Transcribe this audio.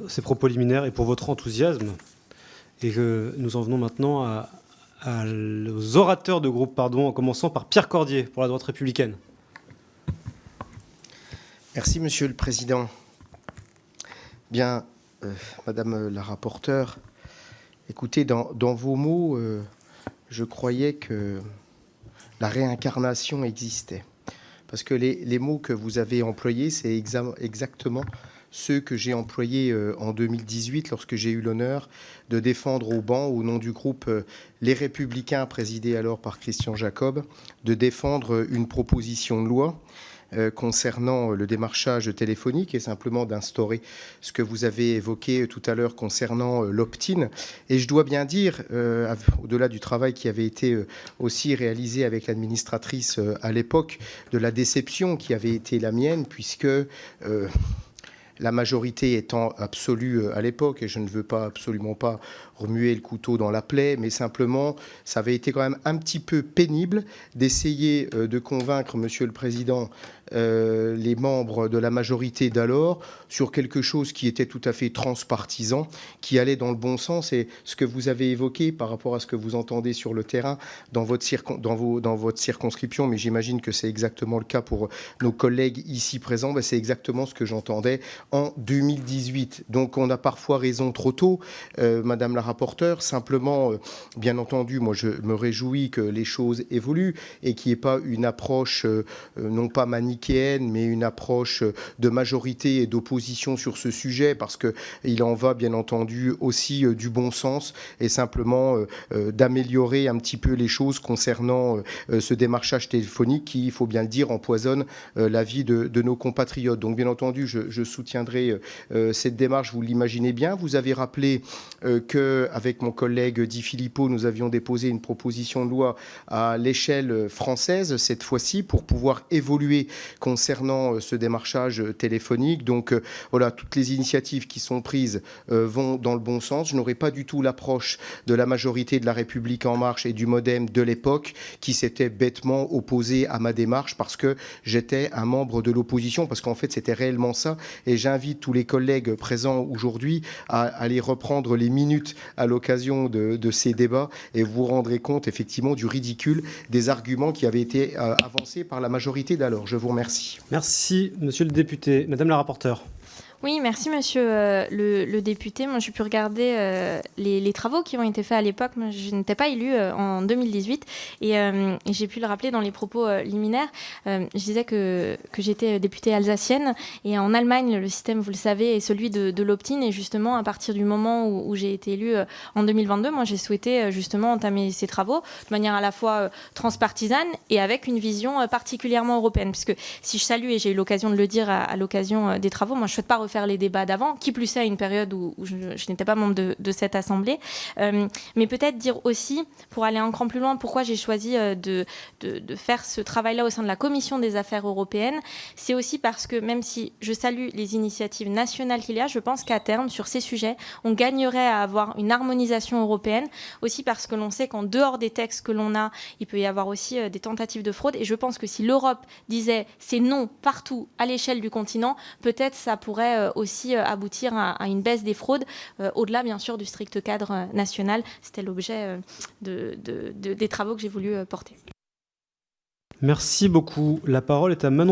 ces propos liminaires et pour votre enthousiasme. Et que nous en venons maintenant aux orateurs de groupe, en commençant par Pierre Cordier pour la droite républicaine. Merci, Monsieur le Président. Bien, Madame la rapporteure, écoutez, dans vos mots, je croyais que la réincarnation existait. Parce que les mots que vous avez employés, c'est exactement ceux que j'ai employés en 2018 lorsque j'ai eu l'honneur de défendre au banc, au nom du groupe Les Républicains, présidé alors par Christian Jacob, de défendre une proposition de loi concernant le démarchage téléphonique et simplement d'instaurer ce que vous avez évoqué tout à l'heure concernant l'opt-in. Et je dois bien dire, au-delà du travail qui avait été aussi réalisé avec l'administratrice à l'époque, de la déception qui avait été la mienne, puisque la majorité étant absolue à l'époque, et je ne veux absolument pas remuer le couteau dans la plaie, mais simplement, ça avait été quand même un petit peu pénible d'essayer de convaincre, Monsieur le Président, les membres de la majorité d'alors sur quelque chose qui était tout à fait transpartisan, qui allait dans le bon sens. Et ce que vous avez évoqué par rapport à ce que vous entendez sur le terrain dans votre circonscription, mais j'imagine que c'est exactement le cas pour nos collègues ici présents, c'est exactement ce que j'entendais en 2018. Donc on a parfois raison trop tôt, Madame la rapporteure. Simplement, bien entendu, moi je me réjouis que les choses évoluent et qu'il n'y ait pas une approche non pas manichéenne, mais une approche de majorité et d'opposition sur ce sujet, parce qu'il en va bien entendu aussi du bon sens et simplement d'améliorer un petit peu les choses concernant ce démarchage téléphonique qui, il faut bien le dire, empoisonne la vie de nos compatriotes. Donc bien entendu, je soutiendrai cette démarche, vous l'imaginez bien. Vous avez rappelé qu'avec mon collègue Di Filippo, nous avions déposé une proposition de loi à l'échelle française, cette fois-ci, pour pouvoir évoluer concernant ce démarchage téléphonique. Donc voilà, toutes les initiatives qui sont prises vont dans le bon sens. Je n'aurai pas du tout l'approche de la majorité de La République En Marche et du MoDem de l'époque qui s'était bêtement opposé à ma démarche parce que j'étais un membre de l'opposition, parce qu'en fait c'était réellement ça. Et j'invite tous les collègues présents aujourd'hui à aller reprendre les minutes à l'occasion de ces débats et vous vous rendrez compte effectivement du ridicule des arguments qui avaient été avancés par la majorité d'alors. Je vous remercie. Merci, monsieur le député. Madame la rapporteure. Oui, merci monsieur le député. Moi, j'ai pu regarder les travaux qui ont été faits à l'époque. Moi, je n'étais pas élue en 2018 et j'ai pu le rappeler dans les propos liminaires. Je disais que j'étais députée alsacienne et en Allemagne, le système, vous le savez, est celui de l'opt-in. Et justement, à partir du moment où j'ai été élue en 2022, moi, j'ai souhaité justement entamer ces travaux de manière à la fois transpartisane et avec une vision particulièrement européenne. Puisque si je salue, et j'ai eu l'occasion de le dire à l'occasion des travaux, moi, je ne souhaite pas refaire les débats d'avant, qui plus est à une période où je n'étais pas membre de cette assemblée. Mais peut-être dire aussi, pour aller un cran plus loin, pourquoi j'ai choisi de faire ce travail-là au sein de la Commission des affaires européennes. C'est aussi parce que même si je salue les initiatives nationales qu'il y a, je pense qu'à terme, sur ces sujets, on gagnerait à avoir une harmonisation européenne, aussi parce que l'on sait qu'en dehors des textes que l'on a, il peut y avoir aussi des tentatives de fraude. Et je pense que si l'Europe disait c'est non partout à l'échelle du continent, peut-être ça pourrait aussi aboutir à une baisse des fraudes, au-delà bien sûr du strict cadre national. C'était l'objet des travaux que j'ai voulu porter. Merci beaucoup. La parole est à Manon